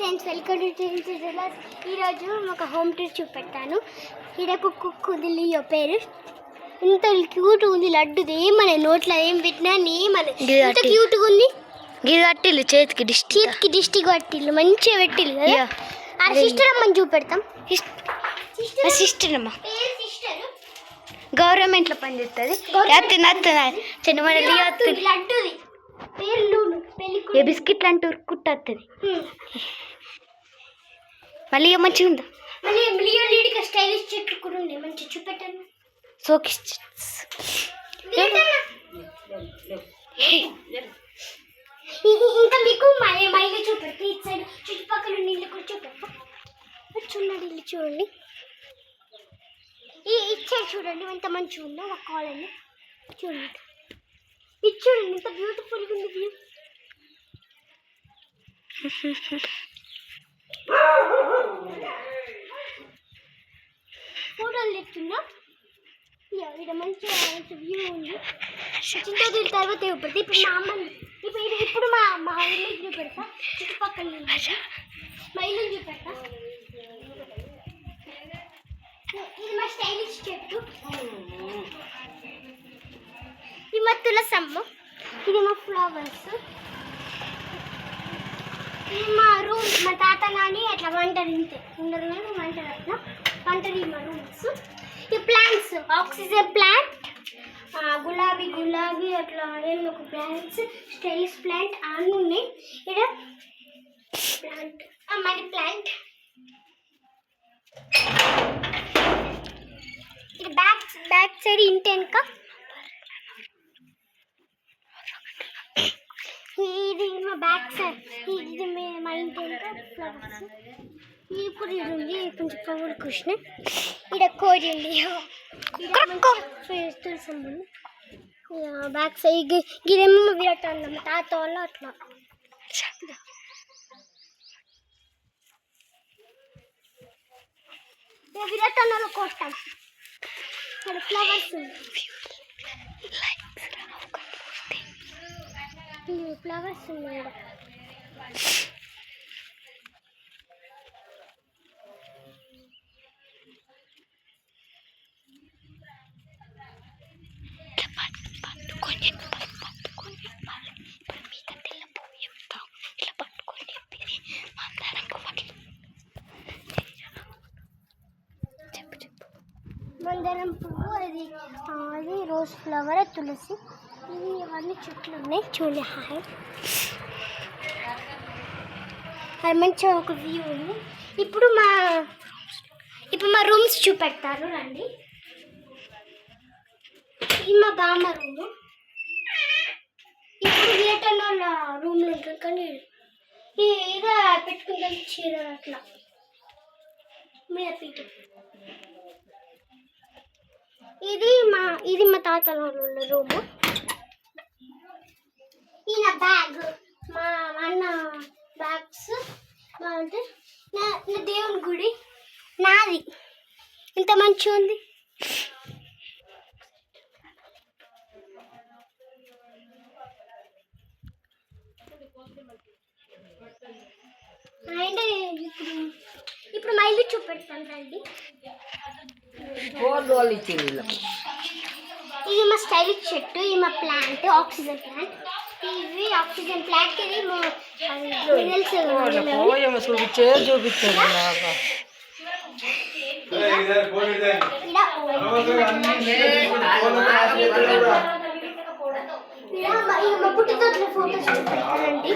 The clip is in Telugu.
ఫ్రెండ్స్, వెల్కమ్ టు ఈరోజు ఒక హోమ్ టూర్ చూపెడతాను. ఇక్కడ కుక్క ఉంది, లియో పేరు. ఇంత క్యూట్ ఉంది, లడ్డుది. ఏమనే నోట్లో ఏం పెట్టినా ఏమనే ఇంత క్యూట్గా ఉంది. గిట్టిల్లు చేతికి డిస్టిక్ పట్టిల్లు మంచిగా పెట్టిల్లు కదా. ఆ సిస్టర్ అమ్మని చూపెడతాం. సిస్టర్ అమ్మ గవర్నమెంట్లో పనిచేస్తుంది. లడ్డుది పేరు బిస్కెట్లు అంటూ ఉరుక్కుంటుంది. మళ్ళీ మంచిగా ఉందా? మళ్ళీ లియో లీడిగా స్టైలిష్ చెట్లు కూడా ఉన్నాయి, మంచిగా చూపెట్టాను. సోకిస్ ఇంకా మీకు మైలు చూపెట్టి ఇటు సైడ్ చుట్టుపక్కల నీళ్ళు కూడా చూపెడతా. చూడండి, ఇల్లు చూడండి. ఇటు సైడ్ చూడండి ఎంత మంచిగా ఉందో ఒక కాలనీ. చూడండి, ఇది చూడండి ఎంత బ్యూటిఫుల్గా ఉంది వ్యూ. ఫోటోలు తెచ్చున్నా. ఇక్కడ మంచిగా వ్యూ ఉంది. చింత దీని తర్వాత చూపెడతా. ఇప్పుడు మా అమ్మ ఇప్పుడు మా ఇల్లు చూపెడతా. చుట్టుపక్కల మా ఇల్లు చూపెడతా. ఇది మా స్టైలిష్ చెట్టు. ఇది మా తులసమ్మ. ఇది మా ఫ్లవర్స్. ఇది మా రూమ్. మా తాత నాని అట్లా వంటలు ఇంతే ఉండరు కానీ వంటలు అట్లా వంటలు. మా రూమ్స్. ఈ ప్లాంట్స్, ఆక్సిజన్ ప్లాంట్, గులాబీ అట్లా ఒక ప్లాంట్స్, స్టైలిష్ ప్లాంట్ అన్నీ ఉన్నాయి. ఇక్కడ ప్లాంట్, మనీ ప్లాంట్. ఇది బ్యాక్ సైడ్ ఇంటి వెనుక. ఇది మా బ్యాక్ సైడ్. ఇది మా ఇంటి వెనుక ఫ్లవర్స్. ఇప్పుడు ఇది ఉంది కొంచెం పవర్ కృష్ణ. ఇక్కడ కోడి ఉంది. Tulasamma back side. గిరేమో విరాట్ అన్నమ్మ తాత వాళ్ళు అట్లా. విరాట్ అన్నలో కోస్తాం. ఇక్కడ ఫ్లవర్స్ ఫ్లవర్స్ ఉన్నాయి. మందారం పువ్వు, అది రోజ్ ఫ్లవర్, తులసి. ఇవన్నీ చెట్లు ఉన్నాయి చూడండి. హాయ్, అది మంచిగా ఒక వ్యూ ఉంది. ఇప్పుడు మా రూమ్స్ చూపెడతాను రండి. ఇది మా బామ్మ రూము. ఇప్పుడు థియేటర్ వాళ్ళ రూమ్లో ఉంటుంది కానీ ఇక పెట్టుకుంటాం చీర అట్లా మీద పీట. ఇది మా తాతల వాళ్ళ రూము. ఈయన బ్యాగ్, మా అన్న బ్యాగ్స్. అంటే నా దేవుని గుడి నాది. ఇంత మంచిగా ఉంది. అండ్ ఇప్పుడు మా ఇల్లు చూపెడతాను రండి. ఇది మా స్టైలిష్ చెట్టు. ఇది మా ప్లాంట్, ఆక్సిజన్ ప్లాంట్. ఇది ఆక్సిజన్ ప్లాంట్. ఇది మా పుట్టితో ఫోటోస్ చూపెడతానండి.